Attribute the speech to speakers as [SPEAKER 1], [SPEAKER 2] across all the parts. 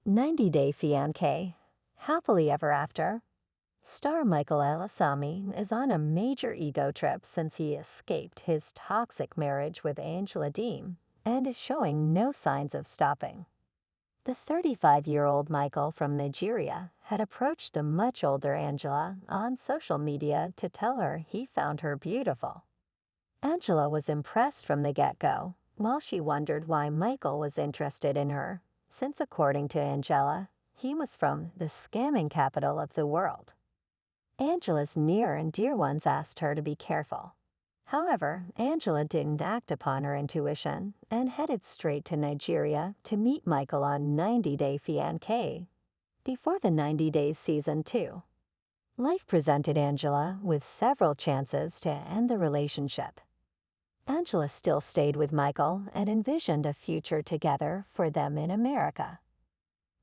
[SPEAKER 1] 90-Day Fiancé, Happily Ever After. Star Michael Ilesanmi is on a major ego trip since he escaped his toxic marriage with Angela Deem and is showing no signs of stopping. The 35-year-old Michael from Nigeria had approached the much older Angela on social media to tell her he found her beautiful. Angela was impressed from the get-go, while she wondered why Michael was interested in her, since according to Angela, he was from the scamming capital of the world. Angela's near and dear ones asked her to be careful. However, Angela didn't act upon her intuition and headed straight to Nigeria to meet Michael on 90-Day Fiancé before the 90 Days Season 2. Life presented Angela with several chances to end the relationship. Angela still stayed with Michael and envisioned a future together for them in America.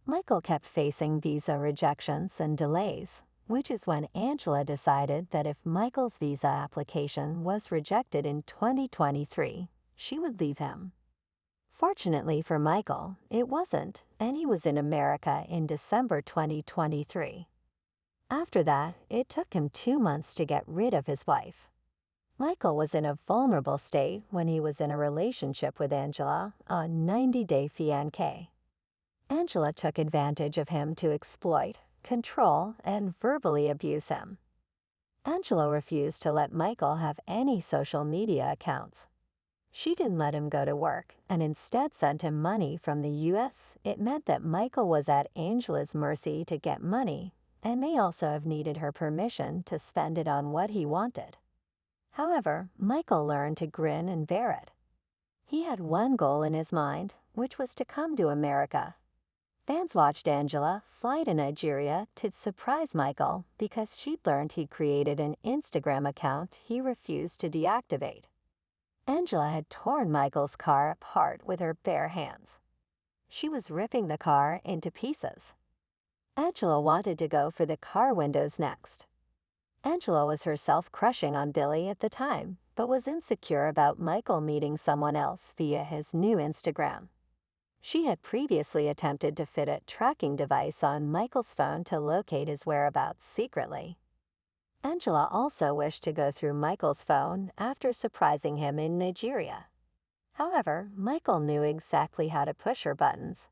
[SPEAKER 1] Michael kept facing visa rejections and delays, which is when Angela decided that if Michael's visa application was rejected in 2023, she would leave him. Fortunately for Michael, it wasn't, and he was in America in December 2023. After that, it took him 2 months to get rid of his wife. Michael was in a vulnerable state when he was in a relationship with Angela on 90-Day Fiancé. Angela took advantage of him to exploit, control, and verbally abuse him. Angela refused to let Michael have any social media accounts. She didn't let him go to work and instead sent him money from the US. It meant that Michael was at Angela's mercy to get money and may also have needed her permission to spend it on what he wanted. However, Michael learned to grin and bear it. He had one goal in his mind, which was to come to America. Fans watched Angela fly to Nigeria to surprise Michael because she'd learned he'd created an Instagram account he refused to deactivate. Angela had torn Michael's car apart with her bare hands. She was ripping the car into pieces. Angela wanted to go for the car windows next. Angela was herself crushing on Billy at the time, but was insecure about Michael meeting someone else via his new Instagram. She had previously attempted to fit a tracking device on Michael's phone to locate his whereabouts secretly. Angela also wished to go through Michael's phone after surprising him in Nigeria. However, Michael knew exactly how to push her buttons.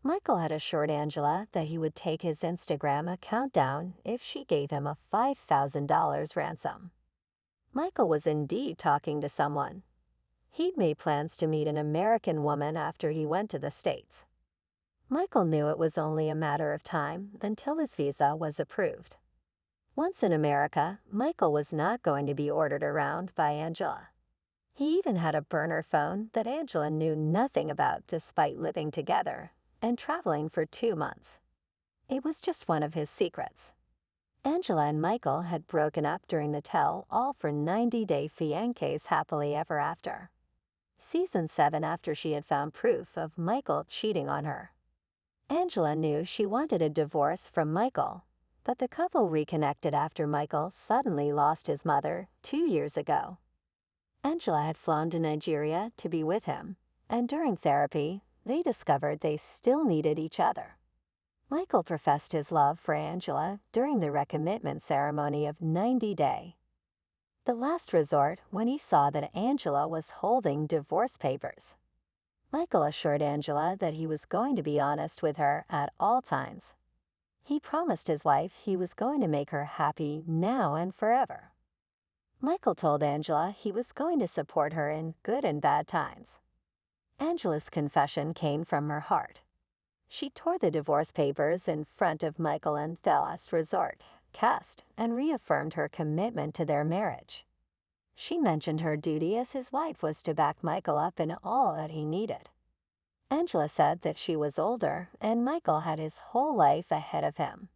[SPEAKER 1] Michael had assured Angela that he would take his Instagram account down if she gave him a $5,000 ransom. Michael was indeed talking to someone. He'd made plans to meet an American woman after he went to the States. Michael knew it was only a matter of time until his visa was approved. Once in America, Michael was not going to be ordered around by Angela. He even had a burner phone that Angela knew nothing about despite living together and traveling for 2 months. It was just one of his secrets. Angela and Michael had broken up during the tell-all for 90-Day Fiancé's Happily Ever After. Season 7 after she had found proof of Michael cheating on her. Angela knew she wanted a divorce from Michael, but the couple reconnected after Michael suddenly lost his mother 2 years ago. Angela had flown to Nigeria to be with him, and during therapy, they discovered they still needed each other. Michael professed his love for Angela during the recommitment ceremony of 90-Day. The last resort when he saw that Angela was holding divorce papers. Michael assured Angela that he was going to be honest with her at all times. He promised his wife he was going to make her happy now and forever. Michael told Angela he was going to support her in good and bad times. Angela's confession came from her heart. She tore the divorce papers in front of Michael and the last resort, cast, and reaffirmed her commitment to their marriage. She mentioned her duty as his wife was to back Michael up in all that he needed. Angela said that she was older and Michael had his whole life ahead of him.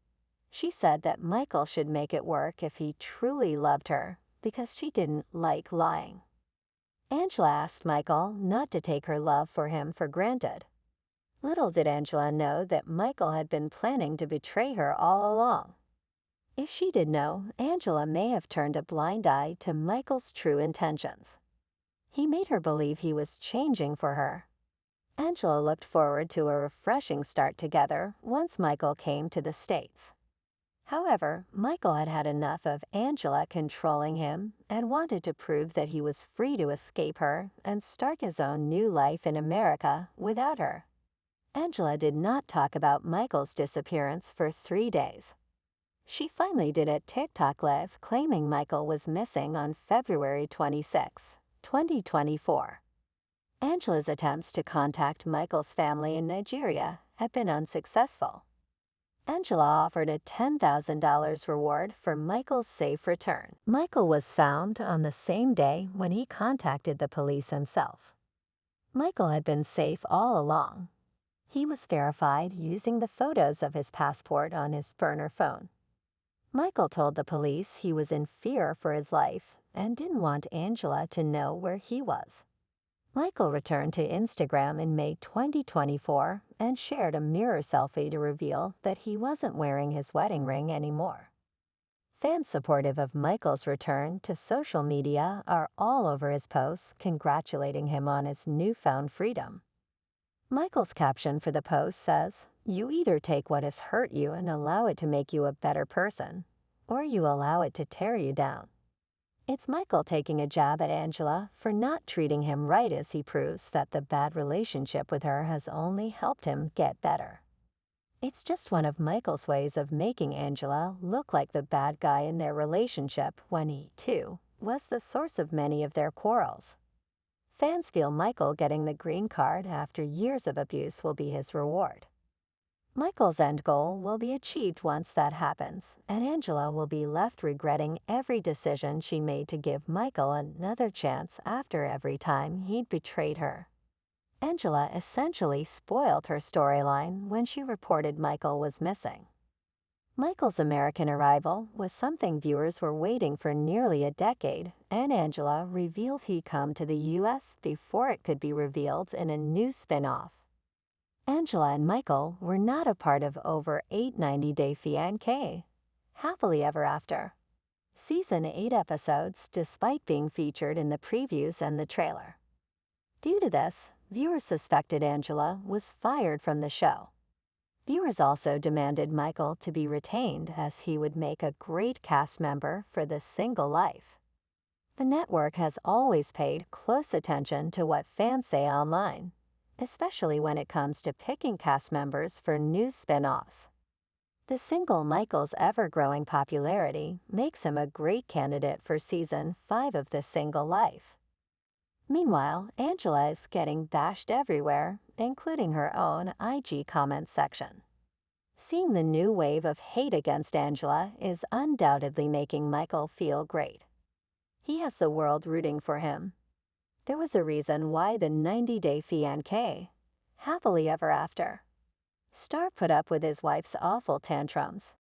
[SPEAKER 1] She said that Michael should make it work if he truly loved her because she didn't like lying. Angela asked Michael not to take her love for him for granted. Little did Angela know that Michael had been planning to betray her all along. If she did know, Angela may have turned a blind eye to Michael's true intentions. He made her believe he was changing for her. Angela looked forward to a refreshing start together once Michael came to the States. However, Michael had had enough of Angela controlling him and wanted to prove that he was free to escape her and start his own new life in America without her. Angela did not talk about Michael's disappearance for 3 days. She finally did a TikTok live claiming Michael was missing on February 26, 2024. Angela's attempts to contact Michael's family in Nigeria had been unsuccessful. Angela offered a $10,000 reward for Michael's safe return. Michael was found on the same day when he contacted the police himself. Michael had been safe all along. He was verified using the photos of his passport on his burner phone. Michael told the police he was in fear for his life and didn't want Angela to know where he was. Michael returned to Instagram in May 2024 and shared a mirror selfie to reveal that he wasn't wearing his wedding ring anymore. Fans supportive of Michael's return to social media are all over his posts congratulating him on his newfound freedom. Michael's caption for the post says, "You either take what has hurt you and allow it to make you a better person, or you allow it to tear you down." It's Michael taking a jab at Angela for not treating him right as he proves that the bad relationship with her has only helped him get better. It's just one of Michael's ways of making Angela look like the bad guy in their relationship when he, too, was the source of many of their quarrels. Fans feel Michael getting the green card after years of abuse will be his reward. Michael's end goal will be achieved once that happens, and Angela will be left regretting every decision she made to give Michael another chance after every time he'd betrayed her. Angela essentially spoiled her storyline when she reported Michael was missing. Michael's American arrival was something viewers were waiting for nearly a decade, and Angela revealed he'd come to the U.S. before it could be revealed in a new spin-off. Angela and Michael were not a part of over 8 90-day Fiancé, Happily Ever After. Season 8 episodes despite being featured in the previews and the trailer. Due to this, viewers suspected Angela was fired from the show. Viewers also demanded Michael to be retained as he would make a great cast member for the single life. The network has always paid close attention to what fans say online, especially when it comes to picking cast members for new spin-offs. The single Michael's ever-growing popularity makes him a great candidate for Season 5 of The Single Life. Meanwhile, Angela is getting bashed everywhere, including her own IG comments section. Seeing the new wave of hate against Angela is undoubtedly making Michael feel great. He has the world rooting for him. There was a reason why the 90-day Fiancé, Happily Ever After, star put up with his wife's awful tantrums.